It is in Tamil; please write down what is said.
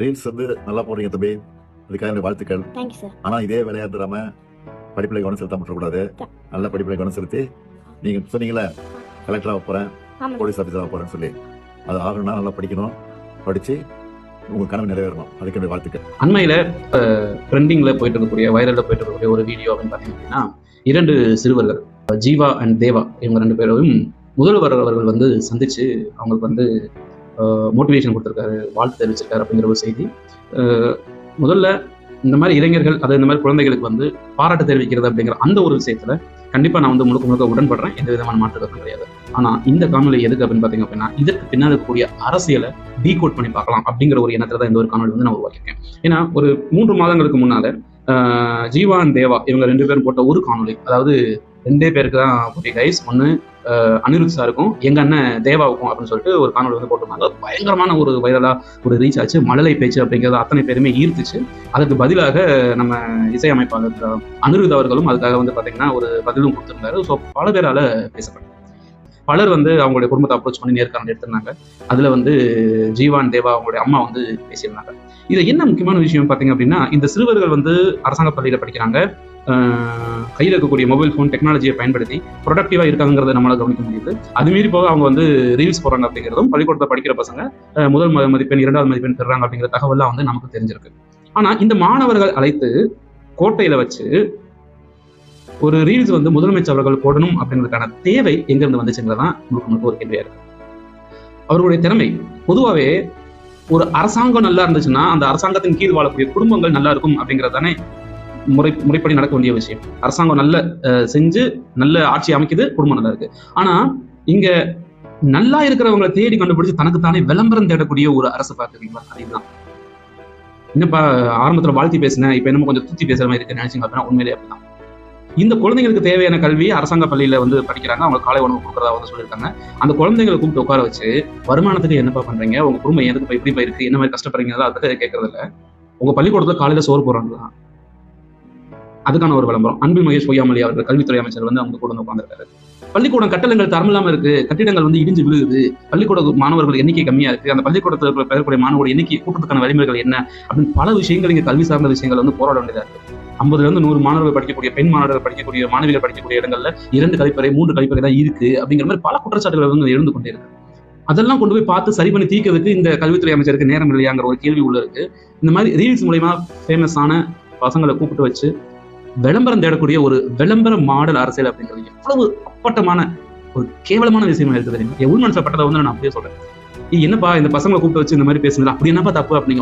ரீல்ஸ் வந்து நல்லா போடுறீங்க தம்பி, அதுக்காக எனக்கு வாழ்த்துக்கள். Thank you sir. ஆனா இதே விளையாடுறாம படிப்புல கவனம் செலுத்தாம கூடாது. நல்ல படிப்புல கவனம் செலுத்தி நீங்க சொன்னீங்களே கலெக்டரா போறேன், ஆமாம். போலீஸ் ஆஃபீஸரா போறேன்னு சொல்லி அது ஆகணும்னா நல்லா படிக்கணும், படிச்சு உங்க கனவு நிறைவேறணும். அதுக்கு என்னுடைய வாழ்த்துக்கள். அண்மையில ட்ரெண்டிங்ல போயிட்டு இருக்கக்கூடிய வைரல்ல போயிட்டு இருக்கக்கூடிய ஒரு வீடியோ அப்படின்னு பாத்தீங்க அப்படின்னா, 2 சிறுவர்கள் ஜீவா அண்ட் தேவா இவங்க 2 பேரும் முதல்வர் அவர்கள் வந்து சந்திச்சு அவங்களுக்கு வந்து மோட்டிவேஷன் கொடுத்துருக்காரு, வாழ்த்து தெரிவிச்சிருக்காரு அப்படிங்கிற ஒரு செய்தி. முதல்ல இந்த மாதிரி இளைஞர்கள் அது இந்த மாதிரி குழந்தைகளுக்கு வந்து பாராட்டு தெரிவிக்கிறது அப்படிங்கிற அந்த ஒரு விஷயத்துல கண்டிப்பா நான் வந்து முழுக்க முழுக்க உடன்படுறேன், எந்த விதமான மாற்றுக்கருத்தும் கிடையாது. ஆனா இந்த காணொலி எதுக்கு அப்படின்னு பாத்தீங்க அப்படின்னா, இதற்கு பின்னால் இருக்கக்கூடிய அரசியலை டீகோட் பண்ணி பார்க்கலாம் அப்படிங்கிற ஒரு எண்ணத்துல தான் இந்த ஒரு காணொலி வந்து நான் உருவாக்கியிருக்கேன். ஏன்னா ஒரு 3 மாதங்களுக்கு முன்னால ஜீவா அண்ட் தேவா இவங்க 2 பேரும் போட்ட ஒரு காணொலி, அதாவது 2 பேருக்கு தான் போட்டி கைஸ், ஒன்று அனிருத் சாருக்கும் எங்க அண்ணன் தேவாவுக்கும் அப்படின்னு சொல்லிட்டு ஒரு காணொலி வந்து போட்டிருந்தாங்க. பயங்கரமான ஒரு வைரலா ஒரு ரீச் ஆச்சு. மழலை பேச்சு அப்படிங்கிறது அத்தனை பேருமே ஈர்த்துச்சு. அதற்கு பதிலாக நம்ம இசையமைப்பாளர் அனிருத் அவர்களும் அதுக்காக வந்து பாத்தீங்கன்னா ஒரு பதிலும் கொடுத்திருந்தாரு. ஸோ பல பேரால பேசப்பட்டது. பலர் வந்து அவங்களுடைய குடும்பத்தை அப்ரோச் பண்ணி நேர்காணல் எடுத்திருந்தாங்க. அதுல வந்து ஜீவான் தேவா அவங்களுடைய அம்மா வந்து பேசியிருந்தாங்க. இதுல என்ன முக்கியமான விஷயம் பாத்தீங்க அப்படின்னா, இந்த சிறுவர்கள் வந்து அரசாங்க பள்ளியில படிக்கிறாங்க, கையில் இருக்கக்கூடிய மொபைல் ஃபோன் டெக்னாலஜியை பயன்படுத்தி ப்ரொடக்டிவா இருக்காங்கிறத நம்மளால கவனிக்க முடியுது. அது மீறி போக அவங்க வந்து ரீல்ஸ் போறாங்க அப்படிங்கிறதும், பள்ளிக்கூடத்தை படிக்கிற பசங்க முதல் மதிப்பெண் 2வது மதிப்பெண் பெறாங்க அப்படிங்கிற தகவல்லாம் வந்து நமக்கு தெரிஞ்சிருக்கு. ஆனா இந்த மாணவர்கள் அழைத்து கோட்டையில வச்சு ஒரு ரீல்ஸ் வந்து முதலமைச்சர் அவர்கள் போடணும் அப்படிங்கிறதுக்கான தேவை எங்க இருந்து வந்துச்சுங்கிறதான் முழுக்க ஒரு கேள்வியா இருக்கு. அவர்களுடைய திறமை பொதுவாகவே ஒரு அரசாங்கம் நல்லா இருந்துச்சுன்னா அந்த அரசாங்கத்தின் கீழ் வாழக்கூடிய குடும்பங்கள் நல்லா இருக்கும் அப்படிங்கிறது தானே முறைப்படி நடக்க வேண்டிய விஷயம். அரசாங்கம் நல்ல செஞ்சு நல்ல ஆட்சி அமைக்குது, குடும்பம் நல்லா இருக்கு. ஆனா இங்க நல்லா இருக்கிறவங்களை தேடி கண்டுபிடிச்சு தனக்குத்தானே விளம்பரம் தேடக்கூடிய ஒரு அரசு பார்க்குறீங்களா? அதுதான் என்னப்பா ஆரம்பத்துல வாழ்த்தி பேசினேன், இப்ப என்னமோ கொஞ்சம் தூத்தி பேசுற மாதிரி இருக்கு நினைச்சீங்க அப்படின்னா உண்மையிலே அப்படிதான். இந்த குழந்தைங்களுக்கு தேவையான கல்வி அரசாங்க பள்ளியில வந்து படிக்கிறாங்க, அவங்க காலை உணவு கொடுக்குறதா வந்து சொல்லியிருக்காங்க. அந்த குழந்தைங்களை கூப்பிட்டு உட்கார வச்சு வருமானத்துக்கு என்னப்பா பண்றீங்க, உங்க குடும்பம் எதுக்கு எப்படி போயிருக்கு, என்ன மாதிரி கஷ்டப்படுறீங்க, அதை கேட்கறது இல்ல. உங்க பள்ளிக்கூடத்துல காலையில சோறு போடுறாங்களா, அதுக்கான ஒரு விளம்பரம். அன்பில் மகேஷ் பொய்யாமொழி அவர்கள் கல்வித்துறை அமைச்சர் வந்து அவங்க கூட வந்து உட்கார்ந்துருக்காரு. பள்ளிக்கூடம் கட்டடங்கள் தரமில்லாம இருக்கு, கட்டிடங்கள் வந்து இடிஞ்சு விழுகுது, பள்ளிக்கூட மாணவர்கள் எண்ணிக்கை கம்மியா இருக்கு, அந்த பள்ளிக்கூடத்தில் பெறக்கூடிய மாணவர்கள் எண்ணிக்கை கூட்டத்துக்கான வழிமுறைகள் என்ன அப்படின்னு பல விஷயங்கள் இங்க கல்வி சார்ந்த விஷயங்கள் வந்து போராட வேண்டியதா இருக்கு. 50 to 100 மாணவர்கள் படிக்கக்கூடிய பெண் மாணவர்கள் படிக்கக்கூடிய மாணவிகள் படிக்கக்கூடிய இடங்கள்ல 2 கழிப்பறை 3 கழிப்பறை தான் இருக்கு அப்படிங்கிற மாதிரி பல குற்றச்சாட்டுகள் வந்து எழுந்து கொண்டே இருக்கு. அதெல்லாம் கொண்டு போய் பார்த்து சரி பண்ணி தீர்க்கிறதுக்கு இந்த கல்வித்துறை அமைச்சருக்கு நேரம் இல்லையாங்கிற ஒரு கேள்வி உள்ள இருக்கு. இந்த மாதிரி ரீல்ஸ் மூலமா ஃபேமஸான பசங்களை கூப்பிட்டு வச்சு விளம்பரம் தேடக்கூடிய ஒரு விளம்பர மாடல் அரசியல் அப்படிங்கிறது எவ்வளவு அப்பட்டமான ஒரு கேவலமான விஷயமா இருக்குது தெரியுமா? என் உள் மனசப்பட்டதை வந்து நான் அப்படியே சொல்றேன். என்னப்பா இந்த பசங்களை கூப்பிட்டு வச்சு இந்த மாதிரி பேசுனது அப்படி என்னப்பா தப்பு அப்படிங்க